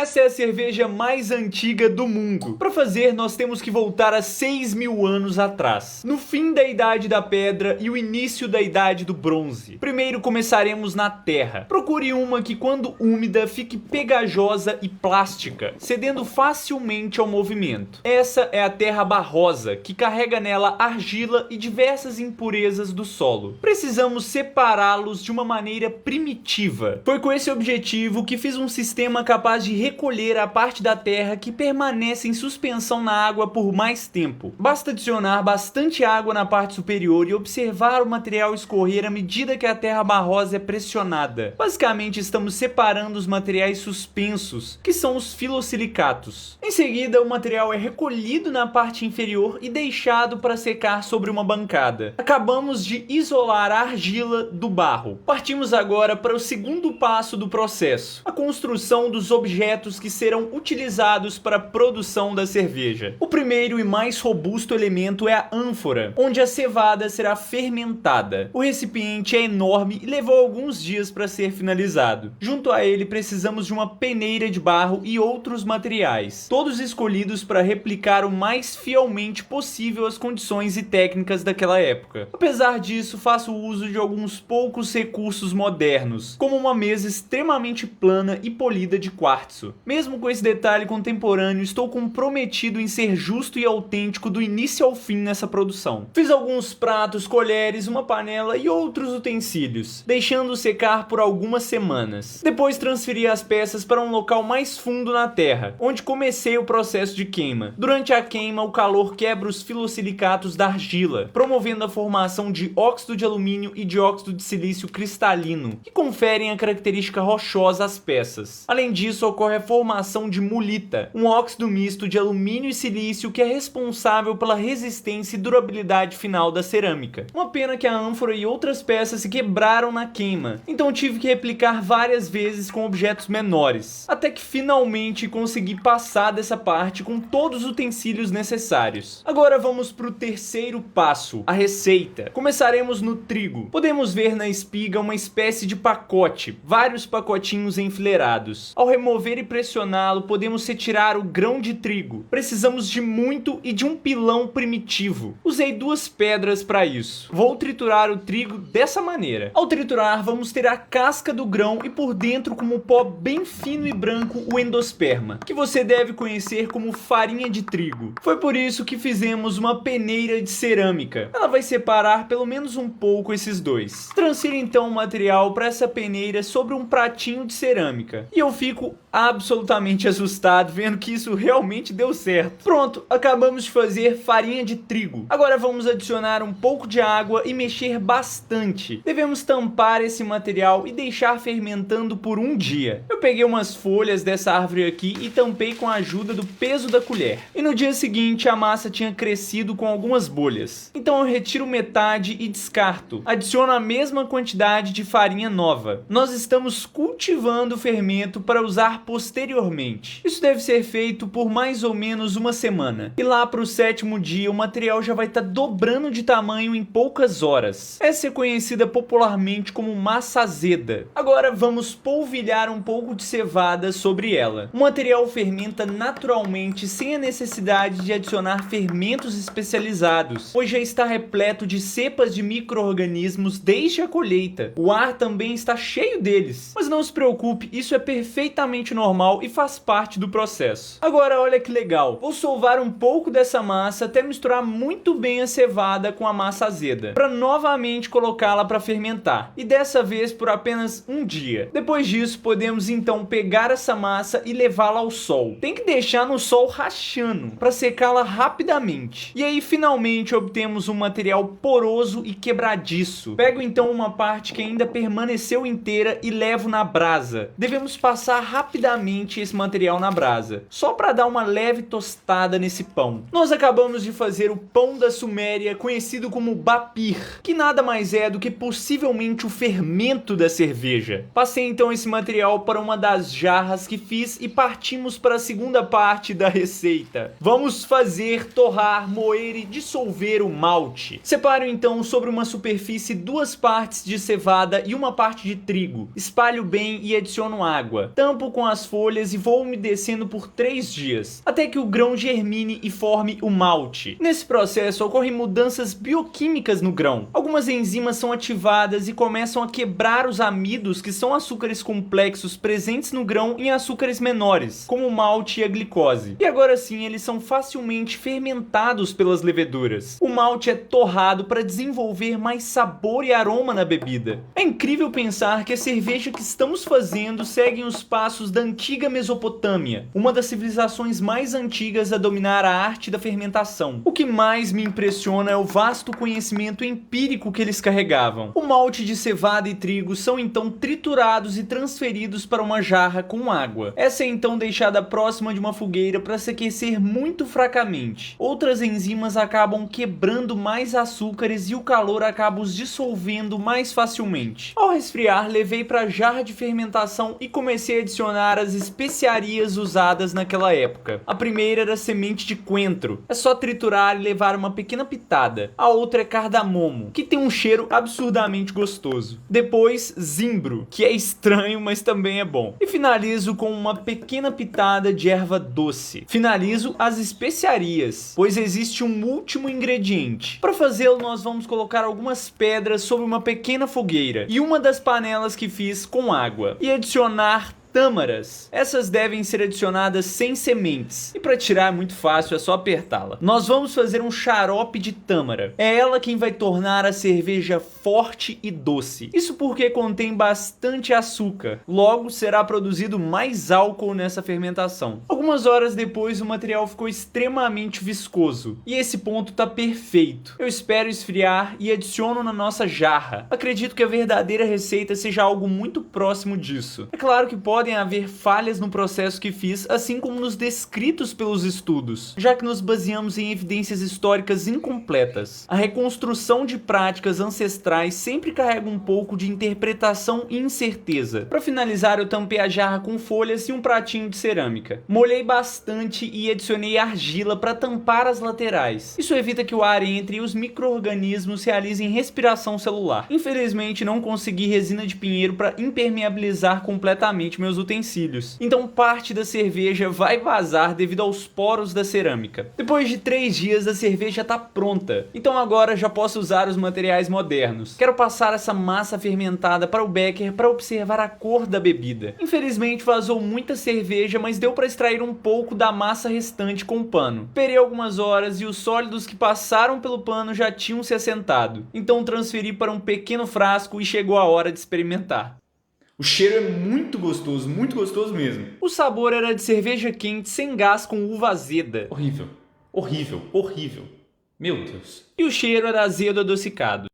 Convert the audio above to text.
Essa é a cerveja mais antiga do mundo. Para fazer, nós temos que voltar a 6.000 anos atrás, no fim da Idade da Pedra e o início da Idade do Bronze. Primeiro começaremos na terra. Procure uma que, quando úmida, fique pegajosa e plástica, cedendo facilmente ao movimento. Essa é a terra barrosa, que carrega nela argila e diversas impurezas do solo. Precisamos separá-los de uma maneira primitiva. Foi com esse objetivo que fiz um sistema capaz de recolher a parte da terra que permanece em suspensão na água por mais tempo. Basta adicionar bastante água na parte superior e observar o material escorrer à medida que a terra barrosa é pressionada. Basicamente, estamos separando os materiais suspensos, que são os filosilicatos. Em seguida, o material é recolhido na parte inferior e deixado para secar sobre uma bancada. Acabamos de isolar a argila do barro. Partimos agora para o segundo passo do processo, a construção dos objetos que serão utilizados para a produção da cerveja. O primeiro e mais robusto elemento é a ânfora, onde a cevada será fermentada. O recipiente é enorme e levou alguns dias para ser finalizado. Junto a ele precisamos de uma peneira de barro e outros materiais, todos escolhidos para replicar o mais fielmente possível as condições e técnicas daquela época. Apesar disso, faço uso de alguns poucos recursos modernos, como uma mesa extremamente plana e polida de quartzo. Mesmo com esse detalhe contemporâneo, estou comprometido em ser justo e autêntico do início ao fim nessa produção. Fiz alguns pratos, colheres, uma panela e outros utensílios, deixando secar por algumas semanas. Depois transferi as peças para um local mais fundo na terra, onde comecei o processo de queima. Durante a queima, o calor quebra os filosilicatos da argila, promovendo a formação de óxido de alumínio e dióxido de silício cristalino, que conferem a característica rochosa às peças. Além disso, ocorre a formação de mulita, um óxido misto de alumínio e silício que é responsável pela resistência e durabilidade final da cerâmica. Uma pena que a ânfora e outras peças se quebraram na queima, então tive que replicar várias vezes com objetos menores, até que finalmente consegui passar dessa parte com todos os utensílios necessários. Agora vamos para o terceiro passo, a receita. Começaremos no trigo. Podemos ver na espiga uma espécie de pacote, vários pacotinhos enfileirados. Ao remover e pressioná-lo, podemos retirar o grão de trigo. Precisamos de muito e de um pilão primitivo. Usei 2 pedras para isso. Vou triturar o trigo dessa maneira. Ao triturar, vamos ter a casca do grão e por dentro, como pó bem fino e branco, o endosperma, que você deve conhecer como farinha de trigo. Foi por isso que fizemos uma peneira de cerâmica. Ela vai separar pelo menos um pouco esses dois. Transfira então o material para essa peneira sobre um pratinho de cerâmica. E eu fico absolutamente assustado vendo que isso realmente deu certo. Pronto, acabamos de fazer farinha de trigo. Agora vamos adicionar um pouco de água e mexer bastante. Devemos tampar esse material e deixar fermentando por um dia. Eu peguei umas folhas dessa árvore aqui e tampei com a ajuda do peso da colher. E no dia seguinte a massa tinha crescido com algumas bolhas. Então eu retiro metade e descarto. Adiciono a mesma quantidade de farinha nova. Nós estamos cultivando o fermento para usar posteriormente. Isso deve ser feito por mais ou menos uma semana. E lá para o 7º dia o material já vai estar dobrando de tamanho em poucas horas. Essa é conhecida popularmente como massa azeda. Agora vamos polvilhar um pouco de cevada sobre ela. O material fermenta naturalmente sem a necessidade de adicionar fermentos especializados, pois já está repleto de cepas de micro-organismos desde a colheita. O ar também está cheio deles. Mas não se preocupe, isso é perfeitamente normal e faz parte do processo. Agora olha que legal, vou solvar um pouco dessa massa até misturar muito bem a cevada com a massa azeda, para novamente colocá-la para fermentar, e dessa vez por apenas um dia. Depois disso podemos então pegar essa massa e levá-la ao sol. Tem que deixar no sol rachando para secá-la rapidamente. E aí finalmente obtemos um material poroso e quebradiço. Pego então uma parte que ainda permaneceu inteira e levo na brasa. Devemos passar rapidamente esse material na brasa, só para dar uma leve tostada nesse pão. Nós acabamos de fazer o pão da Suméria, conhecido como bapir, que nada mais é do que possivelmente o fermento da cerveja. Passei então esse material para uma das jarras que fiz e partimos para a segunda parte da receita. Vamos fazer, torrar, moer e dissolver o malte. Separo então sobre uma superfície 2 partes de cevada e uma parte de trigo. Espalho bem e adiciono água. Tampo com as folhas folhas e vou umedecendo por 3 dias, até que o grão germine e forme o malte. Nesse processo ocorrem mudanças bioquímicas no grão. Algumas enzimas são ativadas e começam a quebrar os amidos, que são açúcares complexos presentes no grão, em açúcares menores, como o malte e a glicose. E agora sim, eles são facilmente fermentados pelas leveduras. O malte é torrado para desenvolver mais sabor e aroma na bebida. É incrível pensar que a cerveja que estamos fazendo segue os passos da antiga Mesopotâmia, uma das civilizações mais antigas a dominar a arte da fermentação. O que mais me impressiona é o vasto conhecimento empírico que eles carregavam. O malte de cevada e trigo são então triturados e transferidos para uma jarra com água. Essa é então deixada próxima de uma fogueira para se aquecer muito fracamente. Outras enzimas acabam quebrando mais açúcares e o calor acaba os dissolvendo mais facilmente. Ao resfriar, levei para a jarra de fermentação e comecei a adicionar as especiarias usadas naquela época. A primeira era semente de coentro. É só triturar e levar uma pequena pitada. A outra é cardamomo, que tem um cheiro absurdamente gostoso. Depois, zimbro, que é estranho, mas também é bom. E finalizo com uma pequena pitada de erva doce. Finalizo as especiarias, pois existe um último ingrediente. Para fazê-lo, nós vamos colocar algumas pedras sobre uma pequena fogueira e uma das panelas que fiz com água e adicionar tâmaras. Essas devem ser adicionadas sem sementes. E para tirar é muito fácil, é só apertá-la. Nós vamos fazer um xarope de tâmara. É ela quem vai tornar a cerveja forte e doce. Isso porque contém bastante açúcar. Logo, será produzido mais álcool nessa fermentação. Algumas horas depois, o material ficou extremamente viscoso. E esse ponto tá perfeito. Eu espero esfriar e adiciono na nossa jarra. Acredito que a verdadeira receita seja algo muito próximo disso. É claro que podem haver falhas no processo que fiz, assim como nos descritos pelos estudos, já que nos baseamos em evidências históricas incompletas. A reconstrução de práticas ancestrais sempre carrega um pouco de interpretação e incerteza. Para finalizar, eu tampei a jarra com folhas e um pratinho de cerâmica. Molhei bastante e adicionei argila para tampar as laterais. Isso evita que o ar entre e os micro-organismos realizem respiração celular. Infelizmente, não consegui resina de pinheiro para impermeabilizar completamente meus utensílios. Então parte da cerveja vai vazar devido aos poros da cerâmica. Depois de 3 dias a cerveja está pronta. Então agora já posso usar os materiais modernos. Quero passar essa massa fermentada para o becker para observar a cor da bebida. Infelizmente vazou muita cerveja, mas deu para extrair um pouco da massa restante com o pano. Esperei algumas horas e os sólidos que passaram pelo pano já tinham se assentado. Então transferi para um pequeno frasco e chegou a hora de experimentar. O cheiro é muito gostoso mesmo. O sabor era de cerveja quente sem gás com uva azeda. Horrível. Meu Deus. E o cheiro era azedo adocicado.